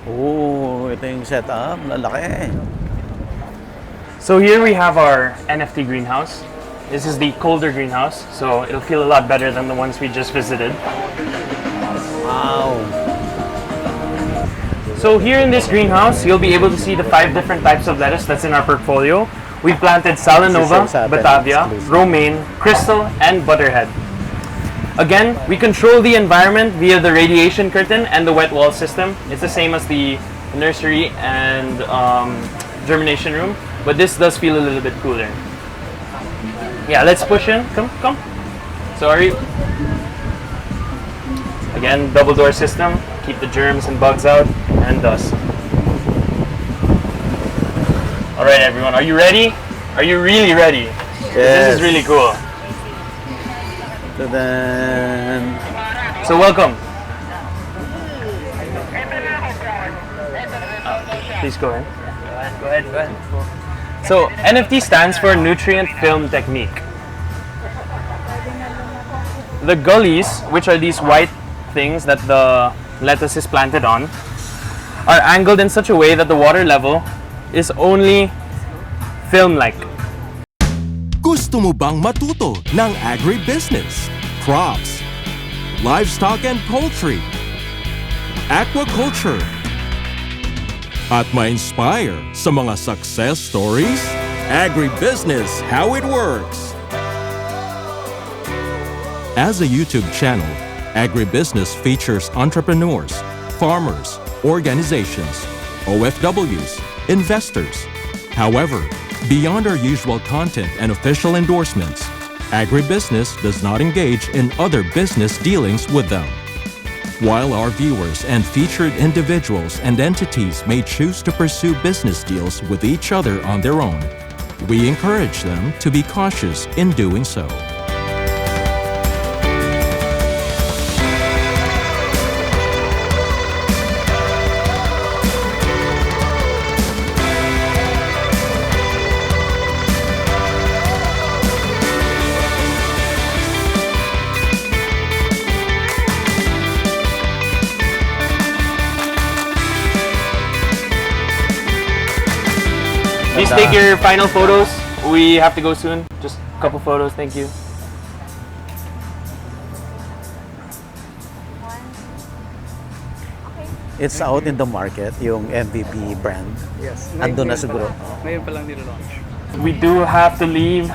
Oh, ito yung setup. Lalaki. So here we have our NFT greenhouse. This is the colder greenhouse, so it'll feel a lot better than the ones we just visited. Wow. So here in this greenhouse, you'll be able to see the 5 different types of lettuce that's in our portfolio. We've planted Salanova, Batavia, Romaine, Crystal, and Butterhead. Again, we control the environment via the radiation curtain and the wet wall system. It's the same as the nursery and germination room, but this does feel a little bit cooler. Yeah, let's push in. Come. Sorry. Again, double door system. Keep the germs and bugs out and dust. All right, everyone, are you ready? Are you really ready? Yes. This is really cool. So welcome. Please go ahead. Go ahead. So NFT stands for Nutrient Film Technique. The gullies, which are these white things that the lettuce is planted on, are angled in such a way that the water level is only film-like. Gusto mo bang matuto ng agribusiness, crops, livestock and poultry, aquaculture, at ma-inspire sa mga success stories? Agribusiness, how it works! As a YouTube channel, Agribusiness features entrepreneurs, farmers, organizations, OFWs, investors. However, beyond our usual content and official endorsements, Agribusiness does not engage in other business dealings with them. While our viewers and featured individuals and entities may choose to pursue business deals with each other on their own, we encourage them to be cautious in doing so. Please take your final photos. We have to go soon. Just a couple photos, thank you. It's out in the market, yung MVP brand. Yes. Andun na siguro. Ngayon pa lang nilo-launch. We do have to leave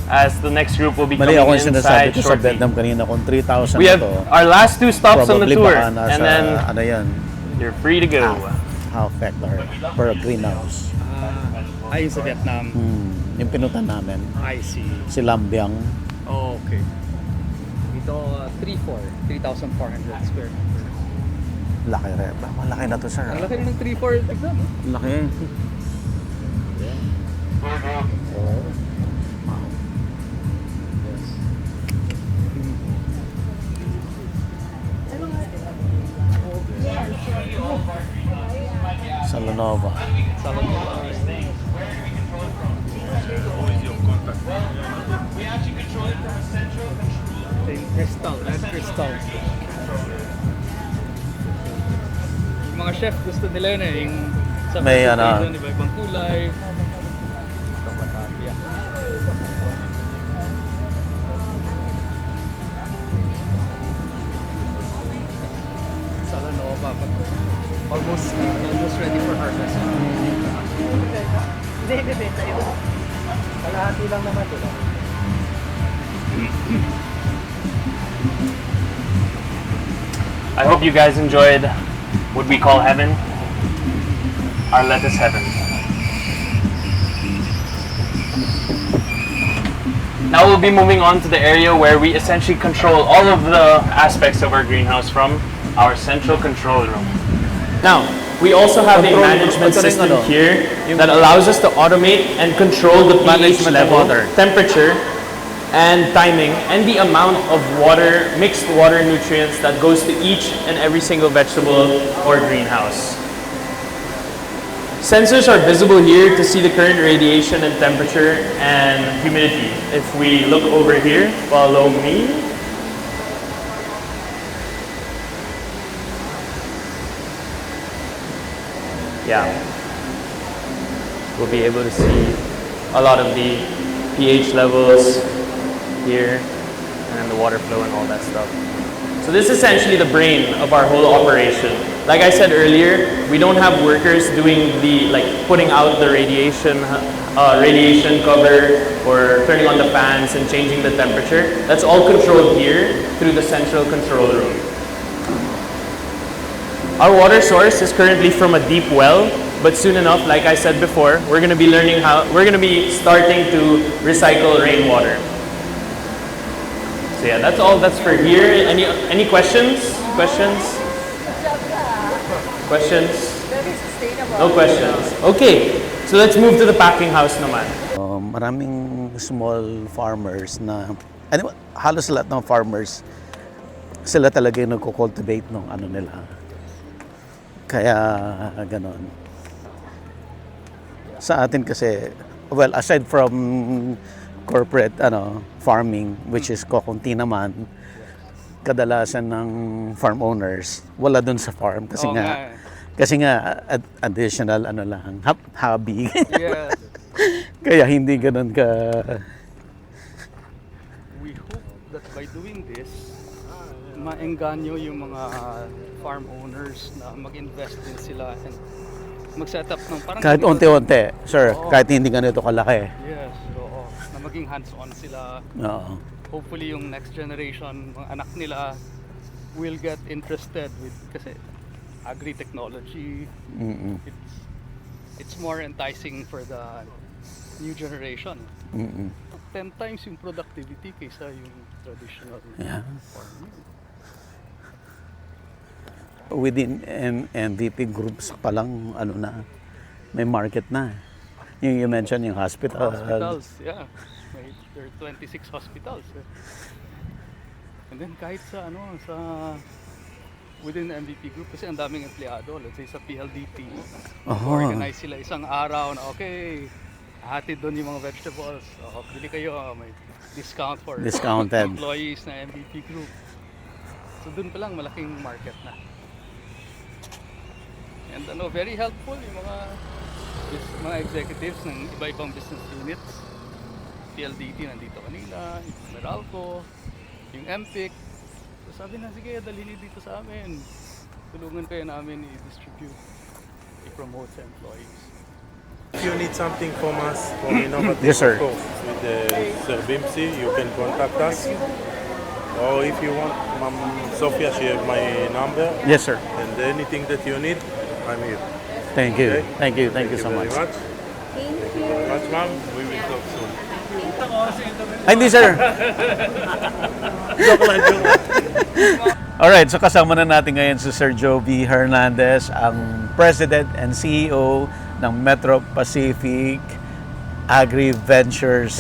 as the next group will be Mali coming ako yung sinasabi inside ko sa shortly. Vietnam kanina kung 3,000 We na have to. our last 2 stops on the Probably tour, baka nasa, and then ano yan, you're free to go. half hectare per greenhouse. Ayun sa Vietnam. Yung pinutan namin, I see. si Lambiang. Oh, okay. Ito, 3,400 square meter. Laki rin. Malaki na to, sir. Ang laki rin ng 3,400. Tignan, no? Laki. Yes. Salanova. Crystal, red crystal. Yung mga chef gusto nila yun eh, yung sa May presentation, iba-ibang kulay. Ito, Batavia. Salanova, almost ready for harvest. Hindi, benta yun. Kalahati lang naman ito. I hope you guys enjoyed what we call heaven, our lettuce heaven. Now we'll be moving on to the area where we essentially control all of the aspects of our greenhouse from our central control room. Now, we also have a management system here that allows us to automate and control the pH level, temperature, and timing, and the amount of water, mixed water nutrients that goes to each and every single vegetable or greenhouse. Sensors are visible here to see the current radiation and temperature and humidity. If we look over here, follow me. yeah, we'll be able to see a lot of the pH levels here and then the water flow and all that stuff. So this is essentially the brain of our whole operation. Like I said earlier, we don't have workers doing the putting out the radiation cover or turning on the fans and changing the temperature. That's all controlled here through the central control room. Our water source is currently from a deep well, but soon enough, like I said before, we're going to be starting to recycle rainwater. So yeah, that's all. That's for here. Any questions? Questions? Questions? Very sustainable. No questions. Okay, so let's move to the packing house naman. Maraming small farmers na, halos lahat ng farmers, sila talaga yung nagko-cultivate ng ano nila. Kaya ganon. Sa atin kasi, well, aside from corporate farming, which is kukunti naman, kadalasan ng farm owners wala dun sa farm kasi nga additional lang hobby. Yes. Kaya hindi ganun ka. We hope that by doing this, maengganyo yung mga farm owners na mag-invest din sila and mag-set up ng parang Kahit unti-unti, sir, kahit hindi ganito kalaki. Yes, oo. Na maging hands-on sila. Oo. Hopefully yung next generation, mga anak nila will get interested with kasi agri-technology. It's more enticing for the new generation. 10 times yung productivity kaysa yung traditional farming. Within MVP groups pa lang, may market na. Yung you mentioned, yung Hospitals, yeah. There are 26 hospitals. And then kahit sa within the MVP group, kasi ang daming empleyado, let's say sa PLDT, organize sila isang araw na okay, hatid doon yung mga vegetables, bili kayo, may discount for discounted employees na MVP group. So doon pa lang malaking market na. And very helpful yung mga executives ng iba-ibang business units. PLDT nandito kanila, yung Meralco, yung MPIC. So sabi na, sige, dalhin dito sa amin. Tulungan kayo namin i-distribute, i-promote sa employees. If you need something from us, from innovative, Yes, sir. of course, with Sir Bimsi, you can contact us. Or if you want, Ma'am Sophia, she has my number. Yes, sir. And anything that you need, I'm here. Thank you. Okay? Thank you so much. Very much. Thank Thank you you. very much, ma'am. We will talk soon. Ay, hindi, sir. Joke lang. Alright, so kasama na natin ngayon si Sir Joe V. Hernandez, ang President and CEO ng Metro Pacific Agri-Ventures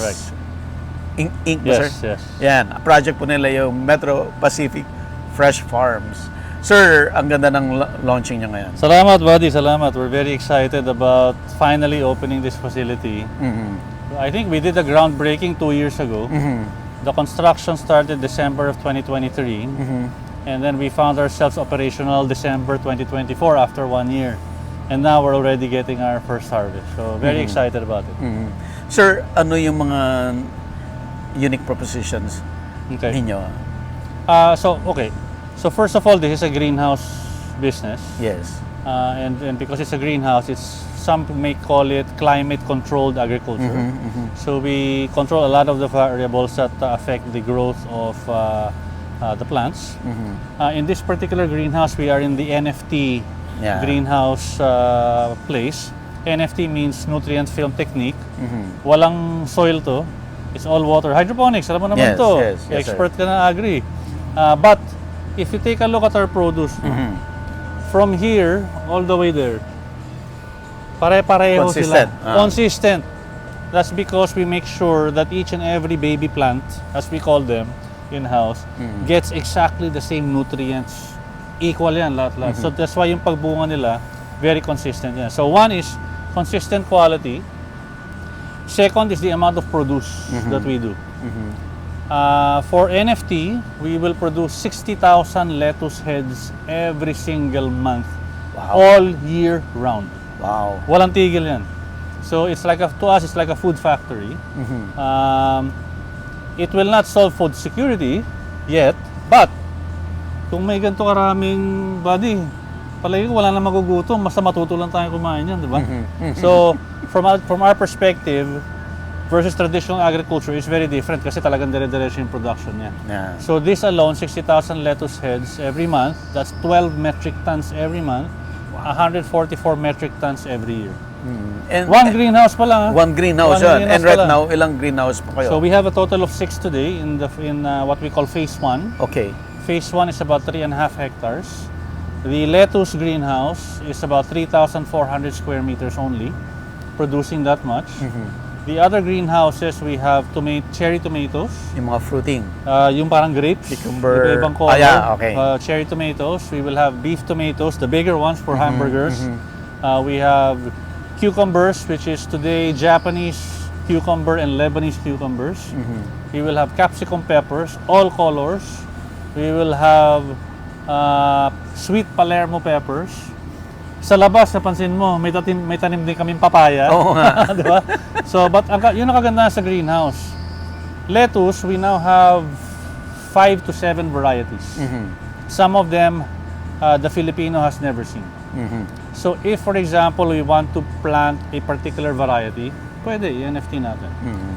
Inc. Yes, sir? yes. Yan, project po nila yung Metro Pacific Fresh Farms. Sir, ang ganda ng launching niya ngayon. Salamat, buddy. Salamat. We're very excited about finally opening this facility. I think we did a groundbreaking 2 years ago. The construction started December of 2023. And then we found ourselves operational December 2024 after 1 year. And now we're already getting our first harvest. So very excited about it. Sir, ano yung mga unique propositions ninyo? So first of all, this is a greenhouse business. Yes. And because it's a greenhouse, some may call it climate-controlled agriculture. So we control a lot of the variables that affect the growth of the plants. In this particular greenhouse, we are in the NFT greenhouse place. NFT means nutrient film technique. Walang soil to. It's all water. Hydroponics, alam mo naman to. Yes, Expert ka na agri. But if you take a look at our produce, from here all the way there, pare-pareho sila. Consistent. That's because we make sure that each and every baby plant, as we call them in-house, gets exactly the same nutrients. Equal yan, lahat-lahat. So that's why yung pagbunga nila, very consistent yan. So one is consistent quality. Second is the amount of produce that we do. For NFT, we will produce 60,000 lettuce heads every single month, all year round. Wow. Walang tigil yan. So it's like to us, it's like a food factory. It will not solve food security yet, but kung may ganito karaming body, palagi ko wala na magugutom, basta matuto lang tayo kumain yan, di ba? So from our perspective, versus traditional agriculture is very different kasi talagang dire-diretso yung production niya. Yeah. So this alone, 60,000 lettuce heads every month, that's 12 metric tons every month, 144 metric tons every year. And One greenhouse pa lang. one greenhouse One yan. greenhouse And pa right lang. now, ilang greenhouse pa kayo? So we have a total of 6 today in what we call phase 1. Okay. Phase 1 is about 3.5 hectares. The lettuce greenhouse is about 3,400 square meters only, producing that much. The other greenhouses, we have cherry tomatoes, Yung mga fruiting. yung parang grapes, Cucumber. iba-ibang color. Yeah, okay. Cherry tomatoes. We will have beef tomatoes, the bigger ones for hamburgers. We have cucumbers, which is today Japanese cucumber and Lebanese cucumbers. We will have capsicum peppers, all colors. We will have sweet Palermo peppers. Sa labas, napansin mo, may tanim din kaming papaya. Oo nga. Di ba? So, but yun ang kagandahan sa greenhouse. Lettuce, we now have 5 to 7 varieties. Some of them, the Filipino has never seen. So, if for example, we want to plant a particular variety, pwede, i-NFT natin.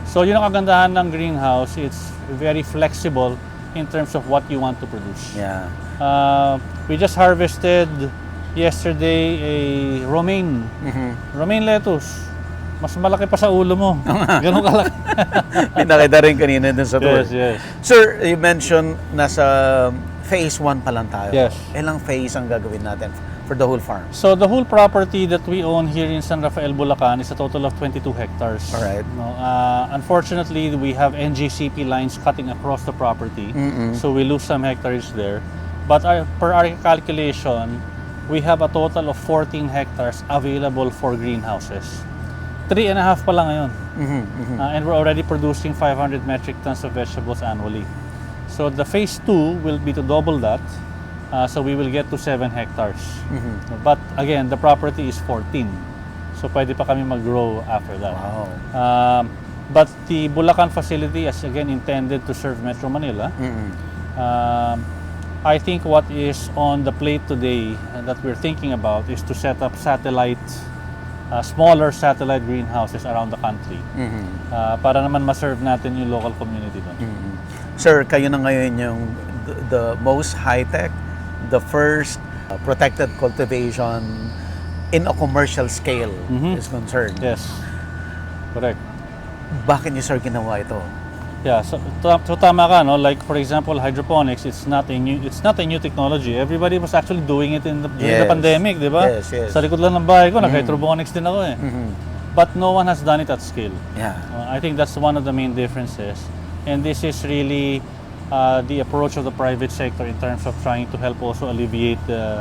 So, yun ang kagandahan ng greenhouse. It's very flexible in terms of what you want to produce. Yeah. We just harvested yesterday a romaine lettuce. Mas malaki pa sa ulo mo. Ganun kalaki. Pinakita rin kanina dun sa tour. Yes. Sir, you mentioned nasa phase 1 pa lang tayo. Yes. Ilang phase ang gagawin natin for the whole farm? So the whole property that we own here in San Rafael, Bulacan is a total of 22 hectares. Alright. No, unfortunately, we have NGCP lines cutting across the property, so we lose some hectares there. But per our calculation, we have a total of 14 hectares available for greenhouses. 3.5 pa lang ngayon. And we're already producing 500 metric tons of vegetables annually. So the phase 2 will be to double that. So we will get to 7 hectares. But again, the property is 14. So pwede pa kami mag-grow after that. Wow. But the Bulacan facility is again intended to serve Metro Manila. I think what is on the plate today that we're thinking about is to set up smaller satellite greenhouses around the country para naman ma-serve natin yung local community doon. Sir, kayo na ngayon yung the most high-tech, the first protected cultivation in a commercial scale is concerned. Yes, correct. Bakit niyo, sir, ginawa ito? Yeah, so tama ka, no? Like for example, hydroponics, it's not a new technology. Everybody was actually doing it during the pandemic, di ba? Yes. Sa likod lang ng bahay ko, nag-hydroponics din ako eh. But no one has done it at scale. Yeah. I think that's one of the main differences. And this is really the approach of the private sector in terms of trying to help also alleviate the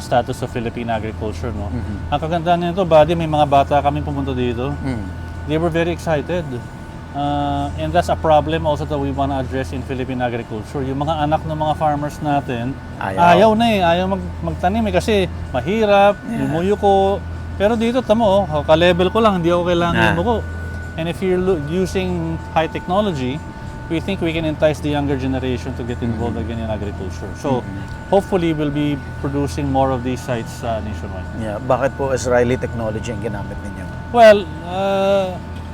status of Philippine agriculture, no? Ang kagandahan nito, buddy, may mga bata kaming pumunta dito. They were very excited. And that's a problem also that we want to address in Philippine agriculture. Yung mga anak ng mga farmers natin, ayaw magtanim kasi mahirap, lumuyuko. Pero dito, tamo, ka-level ko lang, hindi ako kailangan yumuko. And if you're using high technology, we think we can entice the younger generation to get involved again in agriculture. So, hopefully, we'll be producing more of these sites nationwide. Yeah. Bakit po Israeli technology ang ginamit ninyo? Well,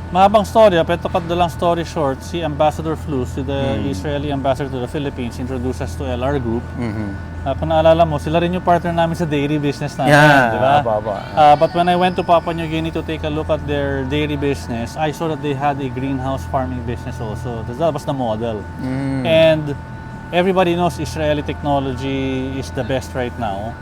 mahabang story, pero to cut the long story short, si Ambassador Flus, the Israeli ambassador to the Philippines, introduced us to LR Group. Kung naalala mo, sila rin yung partner namin sa dairy business namin, di ba? But when I went to Papua New Guinea to take a look at their dairy business, I saw that they had a greenhouse farming business also. That was the model. And everybody knows Israeli technology is the best right now.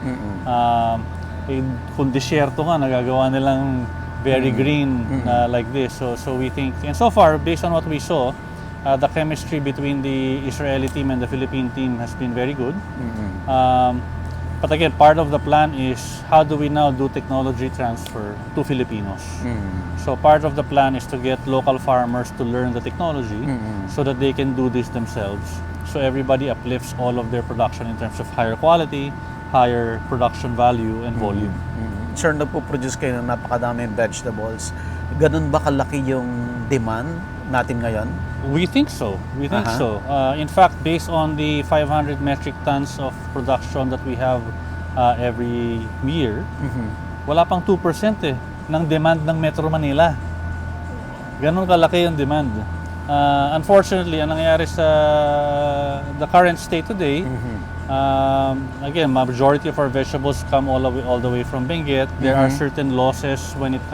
Kung disyerto nga, nagagawa nilang very green like this. So we think, and so far, based on what we saw, the chemistry between the Israeli team and the Philippine team has been very good. But again, part of the plan is how do we now do technology transfer to Filipinos? So part of the plan is to get local farmers to learn the technology so that they can do this themselves. So everybody uplifts all of their production in terms of higher quality, higher production value, and volume. sir, nagpo-produce kayo ng napakadaming vegetables. Ganun ba kalaki yung demand natin ngayon? We think so. We think so. In fact, based on the 500 metric tons of production that we have every year, wala pang 2% ng demand ng Metro Manila. Ganun kalaki yung demand. Unfortunately, ang nangyayari sa the current state today, again, majority of our vegetables come all the way from Benguet. There are certain losses when it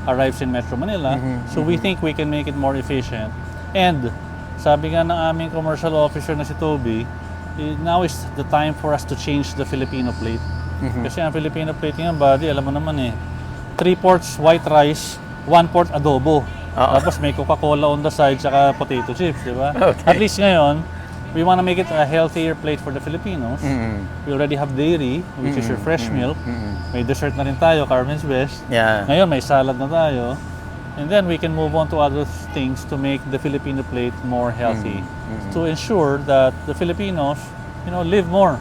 arrives in Metro Manila. So we think we can make it more efficient. And sabi nga ng aming commercial officer na si Toby, now is the time for us to change the Filipino plate. Kasi ang Filipino plate nga, buddy, alam mo naman 3 quarts white rice, 1 quart adobo. Tapos may Coca-Cola on the side, tsaka potato chips, di ba? Okay. At least ngayon, we want to make it a healthier plate for the Filipinos. We already have dairy, which is your fresh milk. May dessert na rin tayo, Carmen's Best. Yeah. Ngayon, may salad na tayo. And then we can move on to other things to make the Filipino plate more healthy. To ensure that the Filipinos, live more.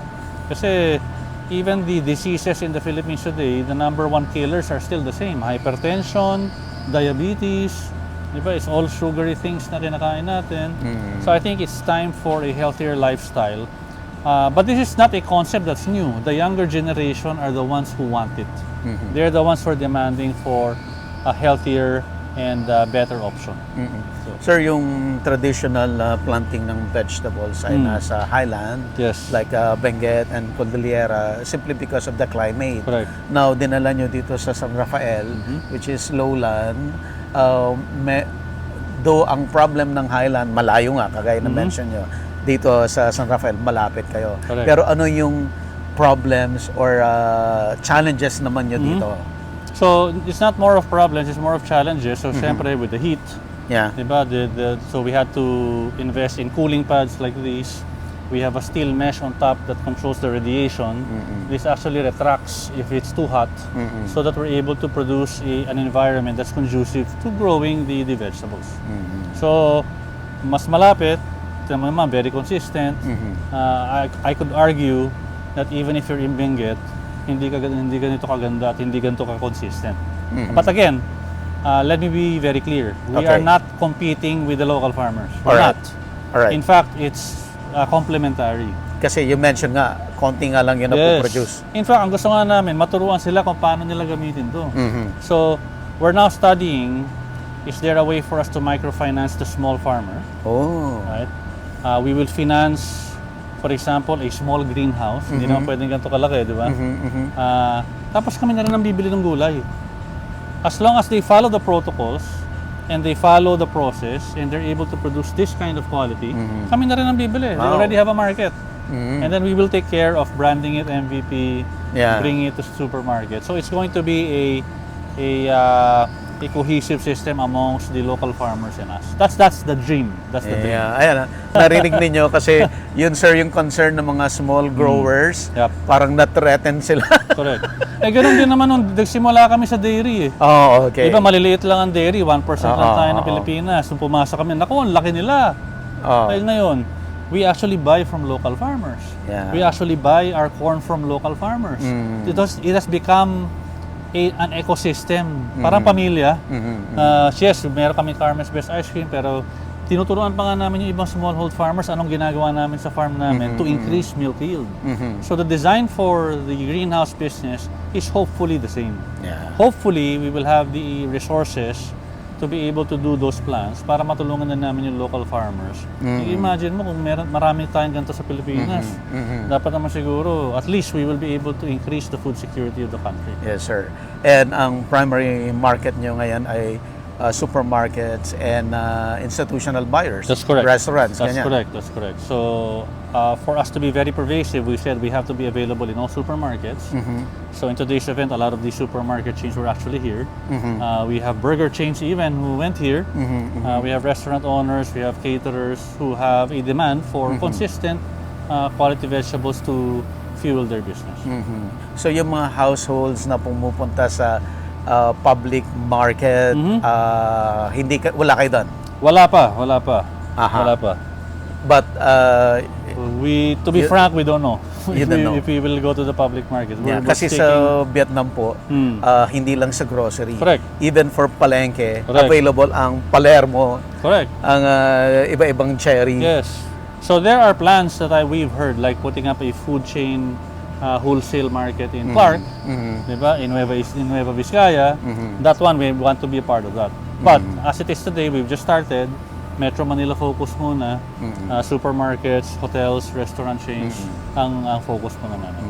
Kasi even the diseases in the Philippines today, the number 1 killers are still the same. Hypertension, diabetes, diba? It's all sugary things na kinakain natin. So I think it's time for a healthier lifestyle. But this is not a concept that's new. The younger generation are the ones who want it. They're the ones who are demanding for a healthier and better option. Sir, yung traditional planting ng vegetables ay nasa highland, Yes. like Benguet and Cordillera, simply because of the climate. Correct. Now, dinala nyo dito sa San Rafael, which is lowland. Though ang problem ng highland, malayo nga, kagaya na mention nyo, dito sa San Rafael, malapit kayo. Correct. Pero ano yung problems or challenges naman nyo dito? So it's not more of problems, it's more of challenges. So syempre with the heat, Yeah. diba? So we had to invest in cooling pads like these. We have a steel mesh on top that controls the radiation. This actually retracts if it's too hot, so that we're able to produce an environment that's conducive to growing the vegetables. So mas malapit, naman very consistent. I could argue that even if you're in Benguet, hindi ganito kaganda at hindi ganito ka-consistent. But again, let me be very clear. We are not competing with the local farmers. We're not. Alright. In fact, it's complementary. Kasi you mentioned nga, konti nga lang yun na po-produce. In fact, ang gusto nga namin, maturuan sila kung paano nila gamitin to. So, we're now studying, is there a way for us to microfinance the small farmer? Oh. Right? We will finance, for example, a small greenhouse. Hindi naman pwedeng ganito kalaki, di ba? Tapos kami na rin ang bibili ng gulay. As long as they follow the protocols and they follow the process and they're able to produce this kind of quality, kami na rin ang bibili. They already have a market. And then we will take care of branding it MVP, bringing it to supermarket. So it's going to be a cohesive system amongst the local farmers and us. That's the dream. That's the dream. Yeah, ayan. Narinig ninyo kasi yun sir yung concern ng mga small growers. Yep. Parang na-threaten sila. Correct. Ganoon din naman nung nagsimula kami sa dairy . Oh, okay. Di ba maliliit lang ang dairy, 1% lang tayo ng Pilipinas. Nung pumasok kami, naku, ang laki nila. Dahil ngayon, we actually buy from local farmers. Yeah. We actually buy our corn from local farmers. It has become an ecosystem. Parang pamilya. Yes, meron kami Carmen's Best Ice Cream, pero tinuturuan pa nga namin yung ibang smallhold farmers anong ginagawa namin sa farm namin to increase milk yield. So the design for the greenhouse business is hopefully the same. Yeah. Hopefully, we will have the resources to be able to do those plans para matulungan na namin yung local farmers. Imagine mo kung marami tayong ganito sa Pilipinas. Dapat naman siguro, at least we will be able to increase the food security of the country. Yes, sir. And ang primary market nyo ngayon ay supermarkets and institutional buyers. That's correct. Restaurants, That's ganyan. correct. That's correct. So, for us to be very pervasive, we said we have to be available in all supermarkets. So in today's event, a lot of these supermarket chains were actually here. We have burger chains even who went here. We have restaurant owners, we have caterers who have a demand for consistent quality vegetables to fuel their business. So yung mga households na pumupunta sa public market, wala kayo doon? Wala pa. Aha. Wala pa. But To be frank, we don't know. You don't know. If we will go to the public market. Yeah, We're kasi taking- sa Vietnam po, Hmm. hindi lang sa grocery. Correct. Even for palengke, Correct. available ang Palermo, Correct. ang iba-ibang cherry. Yes. So there are plans that we've heard, like putting up a food chain wholesale market in Clark, diba? In Nueva Vizcaya. That one, we want to be a part of that. But as it is today, we've just started. Metro Manila focus muna. Supermarkets, hotels, restaurant chains, ang focus muna namin.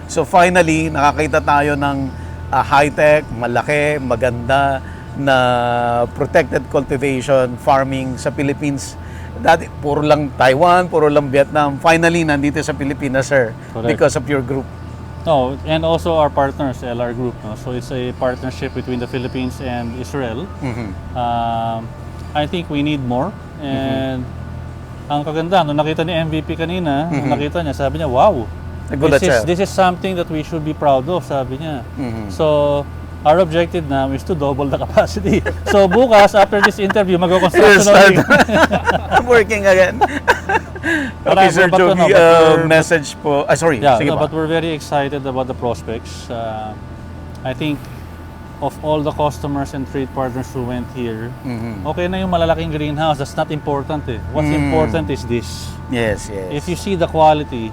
So finally, nakakita tayo ng high-tech, malaki, maganda na protected cultivation farming sa Philippines. Dati, puro lang Taiwan, puro lang Vietnam. Finally, nandito sa Pilipinas, sir. Correct. Because of your group. No, and also our partners, LR Group. No? So it's a partnership between the Philippines and Israel. I think we need more. And ang kaganda, nung nakita ni MVP kanina, nung nakita niya, sabi niya, wow, Nagulat siya. this is something that we should be proud of, sabi niya. So, our objective now is to double the capacity. So, bukas, after this interview, mag-construction Start. ulit. I'm working again. Okay, Sir but Jogi, message po. Sorry, Yeah, sige no, pa. but we're very excited about the prospects. I think of all the customers and trade partners who went here, okay na yung malalaking greenhouse. That's not important eh. What's important is this. Yes, yes. If you see the quality,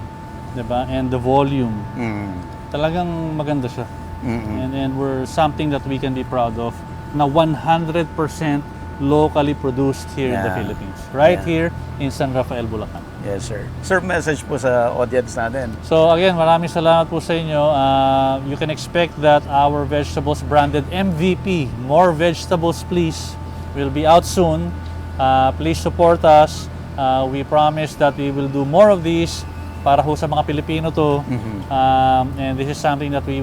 diba, and the volume, talagang maganda siya. And we're something that we can be proud of na 100% locally produced here in the Yeah. Philippines. Right Yeah. here in San Rafael, Bulacan. Yes, sir. Sir, message po sa audience natin. So again, maraming salamat po sa inyo. You can expect that our vegetables branded MVP, more vegetables please, will be out soon. Please support us. We promise that we will do more of these para ho sa mga Pilipino to. And this is something that we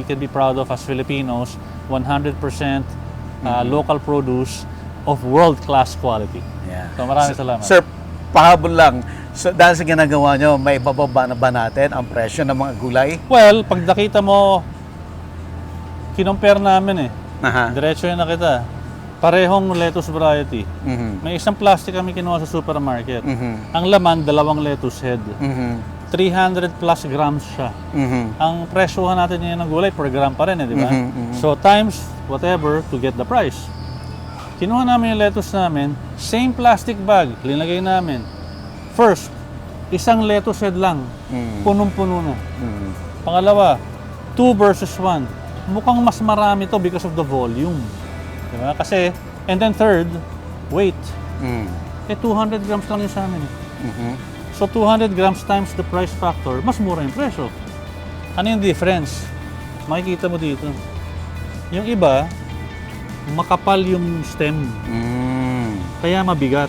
can be proud of as Filipinos. 100% local produce of world-class quality. Yeah. So maraming salamat. Sir, pahabol lang. So, dahil sa ginagawa nyo, may bababa na ba natin ang presyo ng mga gulay? Well, pag nakita mo, kinumpare namin eh. Aha. Diretso yun na kita. Parehong lettuce variety. May isang plastic kami kinuha sa supermarket. Ang laman, 2 lettuce head. 300 plus grams siya. Ang presyohan natin ngayon ng gulay, per gram pa rin eh, di ba? So times whatever to get the price. Kinuha namin yung lettuce namin, same plastic bag, linagay namin. First, isang lettuce head lang, punong-puno na. Pangalawa, 2 versus 1. Mukhang mas marami to because of the volume. Diba? Kasi, and then third, weight. 200 grams lang yun sa amin. So 200 grams times the price factor, mas mura yung presyo. Ano yung difference? Makikita mo dito. Yung iba, makapal yung stem. Kaya mabigat.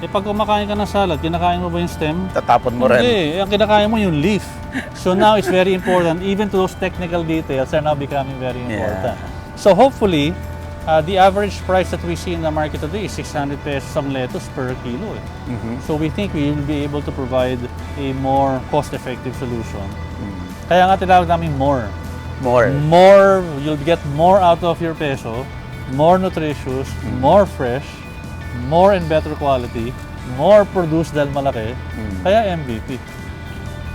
Pag kumakain ka ng salad, kinakain mo ba yung stem? Tatapon mo rin. Hindi, ang kinakain mo yung leaf. So now it's very important. Even to those technical details are now becoming very important. So hopefully, the average price that we see in the market today is 600 pesos ang lettuce per kilo. So we think we will be able to provide a more cost-effective solution. Kaya nga tinawag namin more. More, you'll get more out of your peso, more nutritious, more fresh, more and better quality, more produced dahil malaki. Kaya MVP.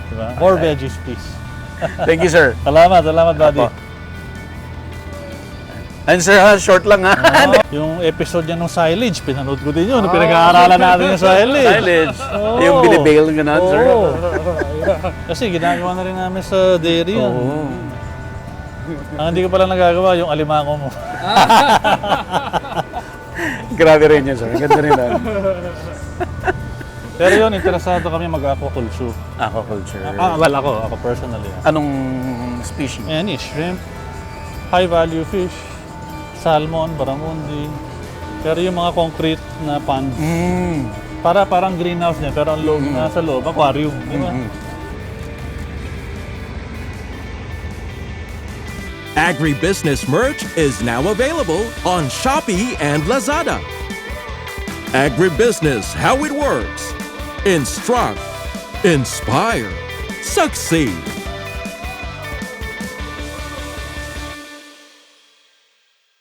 Diba? More veggies, please. Thank you, sir. Salamat, buddy. Apo. And sir, short lang ha. Yung episode niya ng silage, pinanood ko din yun. Pinag-aaralan natin yung silage. Silage. Yung binibale nyo na, sir. Kasi ginagawa na rin namin sa dairy yan. Ang hindi ko pala nagagawa, yung alimango mo. Grabe rin yun, sir. Ganda rin lang. Pero yun, interesado kami mag-aquaculture. Aquaculture. Well, ako personally. Anong species? Any shrimp, high-value fish, salmon, barramundi. Pero yung mga concrete na ponds, parang greenhouse niya, pero ang loob, nasa loob, aquarium. Di ba? Agribusiness merch is now available on Shopee and Lazada. Agribusiness, how it works. Instruct, inspire, succeed.